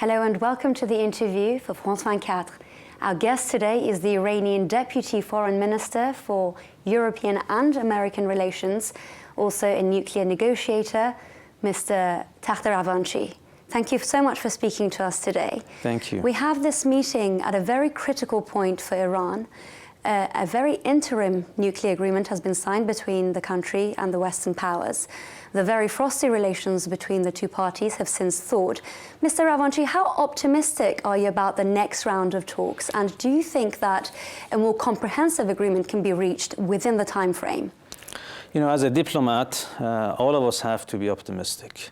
Hello and welcome to the interview for France 24. Our guest today is the Iranian Deputy Foreign Minister for European and American Relations, also a nuclear negotiator, Mr. Takhter Ravanchi. Thank you so much for speaking to us today. Thank you. We have this meeting at a very critical point for Iran. A very interim nuclear agreement has been signed between the country and the Western powers. The very frosty relations between the two parties have since thawed. Mr. Ravanchi, how optimistic are you about the next round of talks? And do you think that a more comprehensive agreement can be reached within the time frame? You know, as a diplomat, all of us have to be optimistic.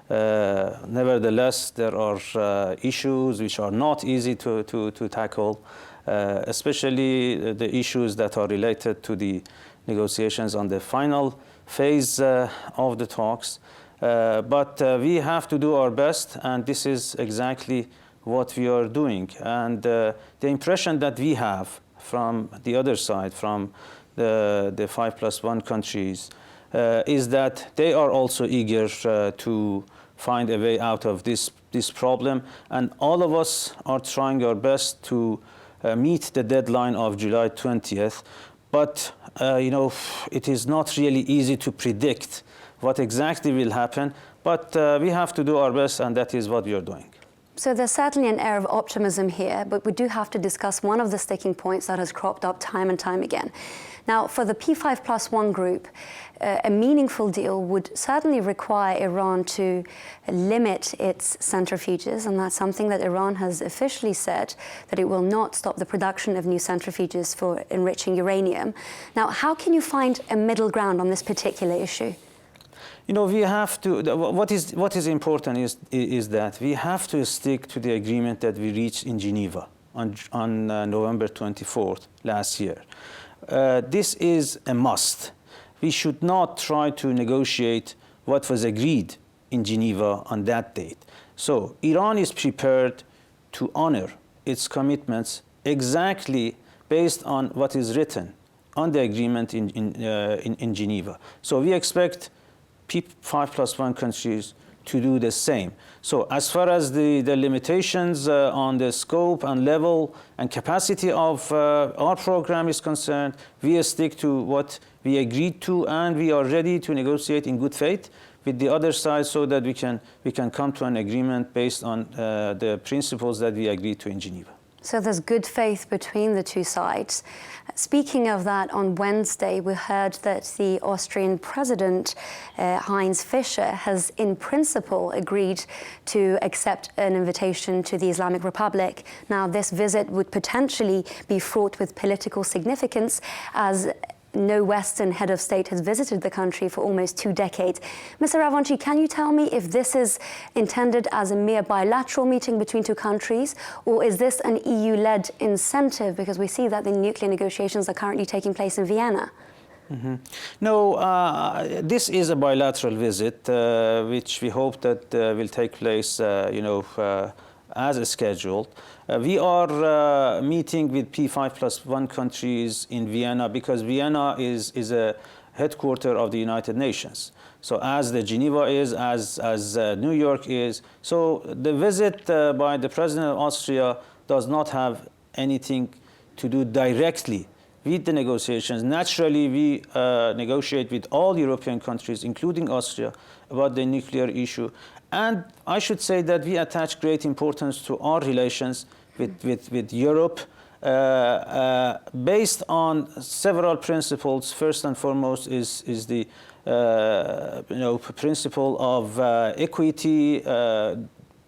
Nevertheless, there are issues which are not easy to tackle, especially the issues that are related to the negotiations on the final phase of the talks. But we have to do our best, and this is exactly what we are doing. And the impression that we have from the other side, from the 5+1 countries, is that they are also eager to find a way out of this problem. And all of us are trying our best to meet the deadline of July 20th. But, you know, it is not really easy to predict what exactly will happen. But we have to do our best, and that is what we are doing. So there's certainly an air of optimism here, but we do have to discuss one of the sticking points that has cropped up time and time again. Now, for the P5+1 group, a meaningful deal would certainly require Iran to limit its centrifuges, and that's something that Iran has officially said, that it will not stop the production of new centrifuges for enriching uranium. Now, how can you find a middle ground on this particular issue? You know, we have to, what is important is that we have to stick to the agreement that we reached in Geneva on November 24th last year. This is a must. We should not try to negotiate what was agreed in Geneva on that date. So Iran is prepared to honor its commitments exactly based on what is written on the agreement in Geneva. So we expect P5+1 countries to do the same. So as far as the limitations on the scope and level and capacity of our program is concerned, we stick to what we agreed to, and we are ready to negotiate in good faith with the other side so that we can come to an agreement based on the principles that we agreed to in Geneva. So there's good faith between the two sides. Speaking of that, on Wednesday, we heard that the Austrian president, Heinz Fischer, has in principle agreed to accept an invitation to the Islamic Republic. Now, this visit would potentially be fraught with political significance, as no Western head of state has visited the country for almost 2 decades. Mr. Ravanchi, can you tell me if this is intended as a mere bilateral meeting between two countries, or is this an EU-led incentive, because we see that the nuclear negotiations are currently taking place in Vienna? Mm-hmm. No, this is a bilateral visit, which we hope that will take place, as scheduled. We are meeting with P5+1 countries in Vienna because Vienna is a headquarter of the United Nations. So as the Geneva is, as New York is. So the visit by the President of Austria does not have anything to do directly with the negotiations. Naturally, we negotiate with all European countries, including Austria, about the nuclear issue. And I should say that we attach great importance to our relations with Europe based on several principles. First and foremost is the principle of equity,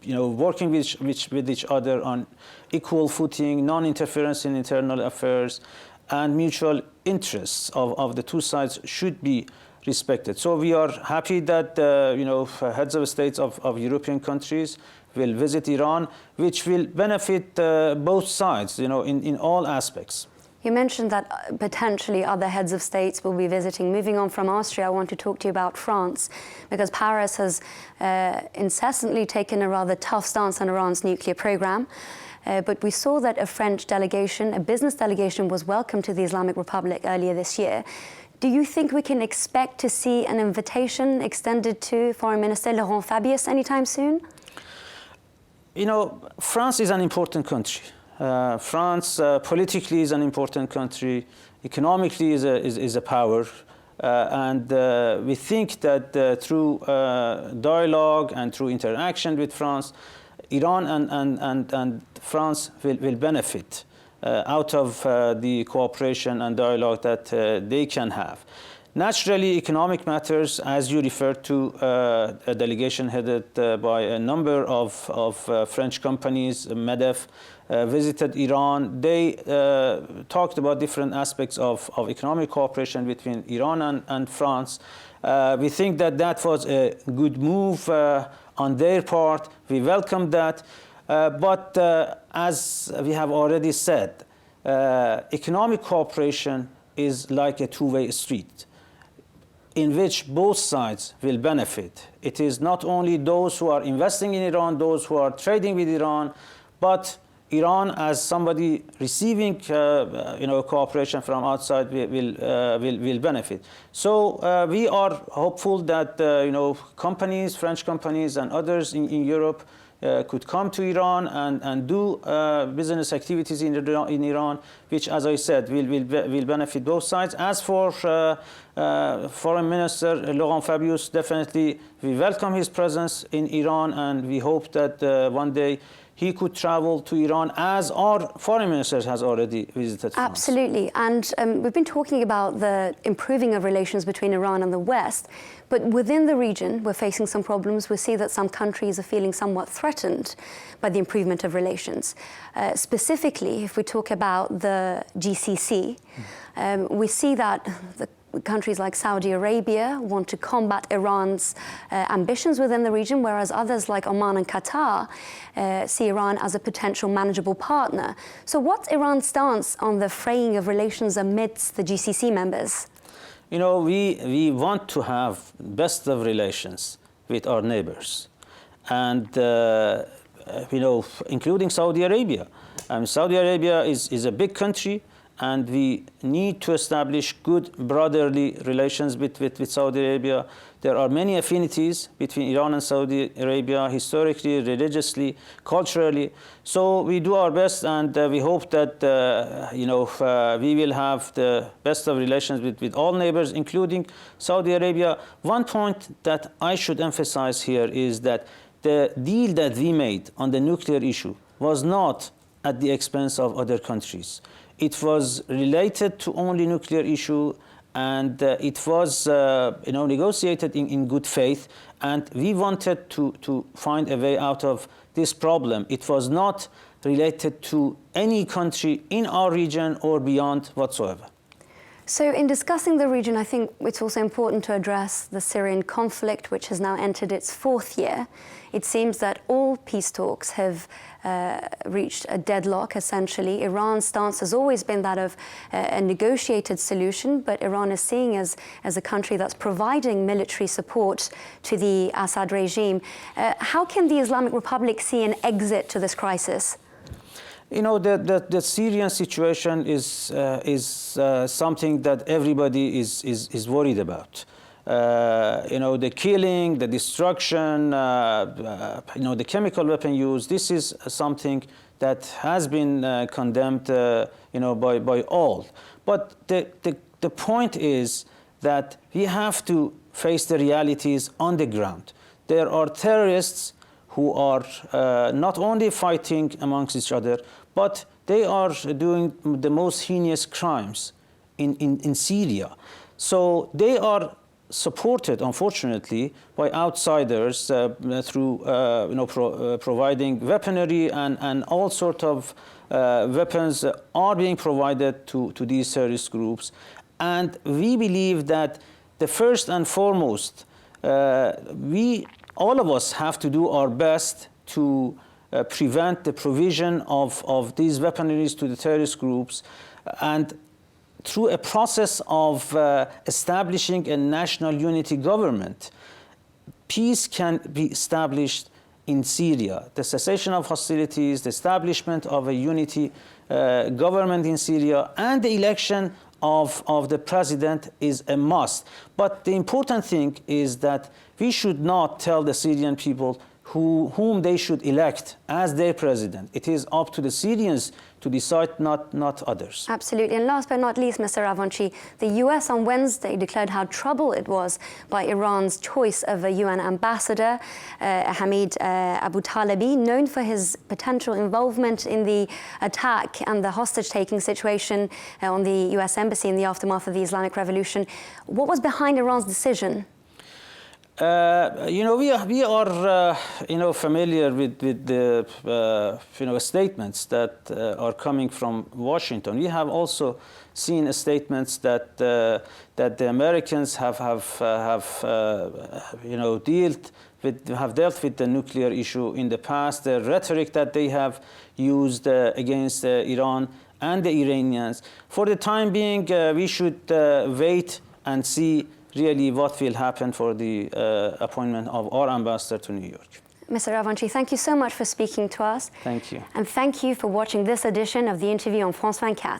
working with each other on equal footing, non-interference in internal affairs, and mutual interests of the two sides should be respected. So we are happy that heads of states of European countries will visit Iran, which will benefit both sides, in all aspects. You mentioned that potentially other heads of states will be visiting. Moving on from Austria, I want to talk to you about France, because Paris has incessantly taken a rather tough stance on Iran's nuclear program. But we saw that a French delegation, a business delegation, was welcomed to the Islamic Republic earlier this year. Do you think we can expect to see an invitation extended to Foreign Minister Laurent Fabius anytime soon? You know, France is an important country. France politically is an important country. Economically is a power. And we think that through dialogue and through interaction with France, Iran and France will benefit out of the cooperation and dialogue that they can have. Naturally, economic matters, as you referred to, a delegation headed by a number of French companies, MEDEF, visited Iran. They talked about different aspects of economic cooperation between Iran and France. We think that that was a good move on their part. We welcome that. But as we have already said, economic cooperation is like a two-way street in which both sides will benefit. It is not only those who are investing in Iran, those who are trading with Iran, but Iran, as somebody receiving cooperation from outside, will benefit. So we are hopeful that companies, French companies and others in Europe could come to Iran and do business activities in Iran, which, as I said, will benefit both sides. As for Foreign Minister Laurent Fabius, definitely we welcome his presence in Iran, and we hope that one day he could travel to Iran, as our foreign minister has already visited France. Absolutely. And we've been talking about the improving of relations between Iran and the West. But within the region, we're facing some problems. We see that some countries are feeling somewhat threatened by the improvement of relations. Specifically, if we talk about the GCC, we see that the countries like Saudi Arabia want to combat Iran's ambitions within the region, whereas others like Oman and Qatar see Iran as a potential manageable partner. So what's Iran's stance on the fraying of relations amidst the GCC members? You know, we want to have best of relations with our neighbors, and including Saudi Arabia. Saudi Arabia is a big country, and we need to establish good brotherly relations with Saudi Arabia. There are many affinities between Iran and Saudi Arabia, historically, religiously, culturally. So we do our best, and we hope that we will have the best of relations with all neighbors, including Saudi Arabia. One point that I should emphasize here is that the deal that we made on the nuclear issue was not at the expense of other countries. It was related to only nuclear issue, and it was negotiated in good faith, and we wanted to find a way out of this problem. It was not related to any country in our region or beyond whatsoever. So in discussing the region, I think it's also important to address the Syrian conflict, which has now entered its fourth year. It seems that all peace talks have reached a deadlock, essentially. Iran's stance has always been that of a negotiated solution, but Iran is seen as a country that's providing military support to the Assad regime. How can the Islamic Republic see an exit to this crisis? You know, the Syrian situation is something that everybody is worried about. The killing, the destruction, the chemical weapon use. This is something that has been condemned, by all. But the point is that we have to face the realities on the ground. There are terrorists who are not only fighting amongst each other, but they are doing the most heinous crimes in Syria. So they are supported, unfortunately, by outsiders through providing weaponry, and all sorts of weapons are being provided to these terrorist groups. And we believe that the first and foremost, all of us have to do our best to prevent the provision of these weaponries to the terrorist groups, and through a process of establishing a national unity government, peace can be established in Syria. The cessation of hostilities, the establishment of a unity government in Syria, and the election of the president is a must. But the important thing is that we should not tell the Syrian people whom they should elect as their president. It is up to the Syrians to decide, not others. Absolutely. And last but not least, Mr. Ravanchi, the US on Wednesday declared how troubled it was by Iran's choice of a UN ambassador, Hamid Abu Talebi, known for his potential involvement in the attack and the hostage-taking situation on the US embassy in the aftermath of the Islamic Revolution. What was behind Iran's decision? We are familiar with the statements that are coming from Washington. We have also seen statements that that the Americans have dealt with the nuclear issue in the past. The rhetoric that they have used against Iran and the Iranians. For the time being, we should wait and see really what will happen for the appointment of our ambassador to New York. Mr. Ravanchi, thank you so much for speaking to us. Thank you. And thank you for watching this edition of The Interview on France 24.